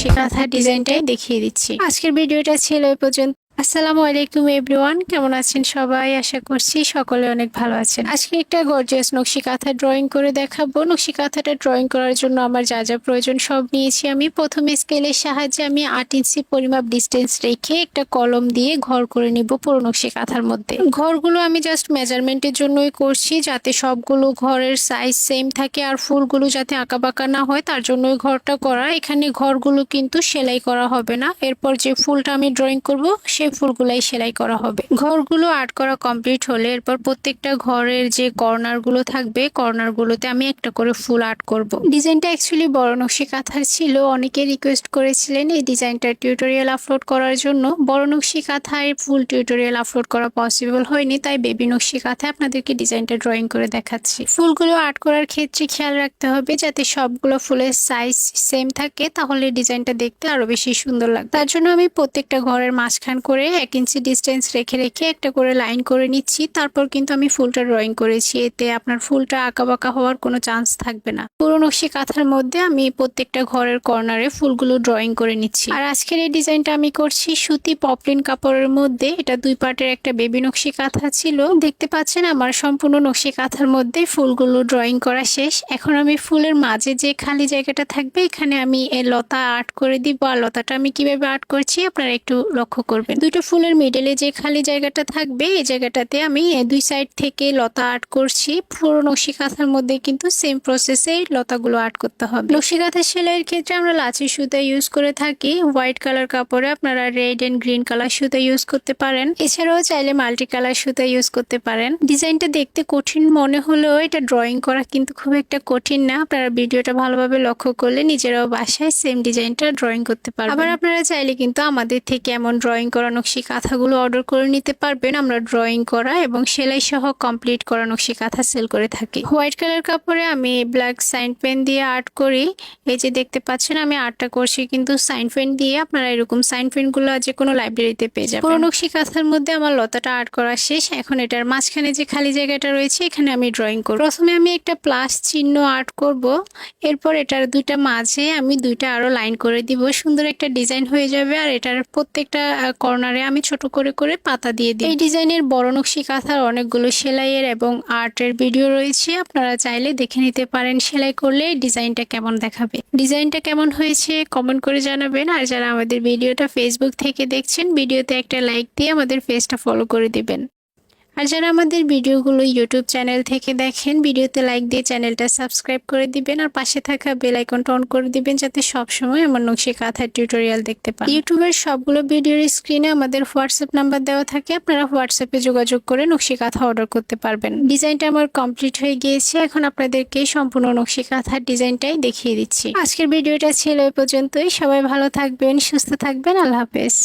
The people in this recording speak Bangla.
নকশি কাঁথার ডিজাইনটাই দেখিয়ে দিচ্ছি। আজকের ভিডিওটা ছিল এই পর্যন্ত। আসসালামু আলাইকুম এভরিওয়ান, কেমন আছেন সবাই? আশা করছি সকলে অনেক ভালো আছেন। আজকে একটা গর্জিয়াস নকশি কাঁথা ড্রয়িং করে দেখাবো। নকশি কাঁথাটা ড্রয়িং করার জন্য আমার যা যা প্রয়োজন সব নিয়েছি আমি। প্রথমে স্কেলের সাহায্যে আমি 8 ইঞ্চি পরিমাপ ডিস্টেন্স রেখে একটা কলম দিয়ে ঘর করে নিব পুরো নকশি কাঁথার মধ্যে। ঘরগুলো আমি জাস্ট মেজারমেন্টের জন্যই করছি, যাতে সবগুলো ঘরের সাইজ সেম থাকে আর ফুলগুলো যাতে আঁকাবাঁকা না হয়, তার জন্যই ঘরটা করা। এখানে ঘরগুলো কিন্তু সেলাই করা হবে না, এরপর যে ফুলটা আমি ড্রয়িং করব সেই ফুলগুলাই সেলাই করা হবে। ঘরগুলো আর্ট করা কমপ্লিট হলে এরপর প্রত্যেকটা ঘরের যে কর্নার গুলো থাকবে, কর্নার গুলোতে আমি একটা করে ফুল আর্ট করব। ডিজাইনটা অ্যাকচুয়ালি বড় নকশি কাঁথার ছিল, অনেকে রিকোয়েস্ট করেছিলেন এই ডিজাইনটার টিউটোরিয়াল আপলোড করার জন্য। বড় নকশি কাঁথায় ফুল টিউটোরিয়াল আপলোড করা পসিবল হয়নি, তাই বেবি নকশি কাঁথায় আপনাদেরকে ডিজাইনটা ড্রয়িং করে দেখাচ্ছি। ফুলগুলো আর্ট করার ক্ষেত্রে খেয়াল রাখতে হবে যাতে সবগুলো ফুলের সাইজ সেম থাকে, তাহলে ডিজাইনটা দেখতে আরো বেশি সুন্দর লাগবে। তার জন্য আমি প্রত্যেকটা ঘরের মাঝখান করে 1 ইঞ্চি ডিস্টেন্স রেখে রেখে একটা করে লাইন করে নিচ্ছি। তারপর কিন্তু আমি ফুলটা ড্রয়িং করেছি, এতে আপনার ফুলটা আঁকাবাঁকা হওয়ার কোনো চান্স থাকবে না। পুরো নকশি কাঁথার মধ্যে আমি প্রত্যেকটা ঘরের কর্নারে ফুলগুলো ড্রয়িং করে নিচ্ছি। আর আজকের এই ডিজাইনটা আমি করছি সুতি পপলিন কাপড়ের মধ্যে। এটা 2 পার্টের একটা বেবি নকশি কাঁথা ছিল। দেখতে পাচ্ছেন আমার সম্পূর্ণ নকশি কাঁথার মধ্যে ফুলগুলো ড্রয়িং করা শেষ। এখন আমি ফুলের মাঝে যে খালি জায়গাটা থাকবে এখানে আমি লতা আর্ট করে দিব। আর লতাটা আমি কিভাবে আর্ট করছি আপনারা একটু লক্ষ্য করবেন। দুটো ফুলের মিডলে যে খালি জায়গাটা থাকবে এই জায়গাটাতে আমি 2 সাইড থেকে লতা আর্ট করছি। পুরো নকশি কাঁথার মধ্যে কিন্তু সেম প্রসেসে লতাগুলো আর্ট করতে হবে। নকশি কাঁথা সেলাইয়ের ক্ষেত্রে আমরা লাচি সুতা ইউজ করে থাকি। হোয়াইট কালার কাপড়ে আপনারা রেড এন্ড গ্রিন কালার সুতা ইউজ করতে পারেন, এছাড়াও চাইলে মাল্টি কালার সুতা ইউজ করতে পারেন। ডিজাইনটা দেখতে কঠিন মনে হলেও এটা ড্রয়িং করা কিন্তু খুব একটা কঠিন না। আপনারা ভিডিওটা ভালোভাবে লক্ষ্য করলে নিজেরাও বাসায় সেম ডিজাইনটা ড্রয়িং করতে পারবেন। আবার আপনারা চাইলে কিন্তু আমাদের থেকে এমন ড্রয়িং করা নকশি কাঁথাগুলো অর্ডার করে নিতে পারবেন। আমরা ড্রয়িং করা এবং সেলাই সহ কমপ্লিট করা নকশি কাঁথা সেল করে থাকি। হোয়াইট কালার কাপড়ে আমি ব্ল্যাক সাইন পেন দিয়ে আর্ট করি। এই যে দেখতে পাচ্ছেন আমি আর্টটা করছি কিন্তু সাইন পেন দিয়ে। আপনারা এরকম সাইন পেন গুলো যে কোনো লাইব্রেরিতে পেয়ে যাবেন। পুরো নকশি কাঁথার মধ্যে আমার লতাটা আর্ট করা শেষ। এখন এটার মাঝখানে যে খালি জায়গাটা রয়েছে এখানে আমি ড্রয়িং করব। প্রথমে আমি একটা প্লাস চিহ্ন আর্ট করব, এরপর এটার দুইটা মাঝে আমি দুইটা আরো লাইন করে দিব। সুন্দর একটা ডিজাইন হয়ে যাবে। আর এটার প্রত্যেকটা কর্নারে আমি ছোট করে করে পাতা দিয়ে দিই। এই ডিজাইনের বড় নকশি কাঁথার অনেকগুলো সেলাইয়ের এবং আর্টের ভিডিও রয়েছে, আপনারা চাইলে দেখে নিতে পারেন সেলাই করলে ডিজাইনটা কেমন দেখাবে। ডিজাইনটা কেমন হয়েছে কমেন্ট করে জানাবেন। আর যারা আমাদের ভিডিওটা ফেসবুক থেকে দেখছেন, ভিডিওতে একটা লাইক দিয়ে আমাদের পেজটা ফলো করে দিবেন। আর যারা আমাদের ভিডিওগুলো ইউটিউব চ্যানেল থেকে দেখেন, ভিডিওতে লাইক দিয়ে চ্যানেলটা সাবস্ক্রাইব করে দিবেন আর পাশে থাকা বেল আইকনটা অন করে দিবেন যাতে সবসময় আমার নকশি কাঁথার টিউটোরিয়াল দেখতে পান। ইউটিউবের সবগুলো ভিডিওর স্ক্রিনে আমাদের হোয়াটসঅ্যাপ নাম্বার দেওয়া থাকে, আপনারা হোয়াটসঅ্যাপে যোগাযোগ করে নকশি কাঁথা অর্ডার করতে পারবেন। ডিজাইনটা আমার কমপ্লিট হয়ে গিয়েছে, এখন আপনাদেরকে সম্পূর্ণ নকশি কাঁথার ডিজাইনটাই দেখিয়ে দিচ্ছি। আজকের ভিডিওটা ছিল এই পর্যন্তই। সবাই ভালো থাকবেন, সুস্থ থাকবেন। আল্লাহ হাফেজ।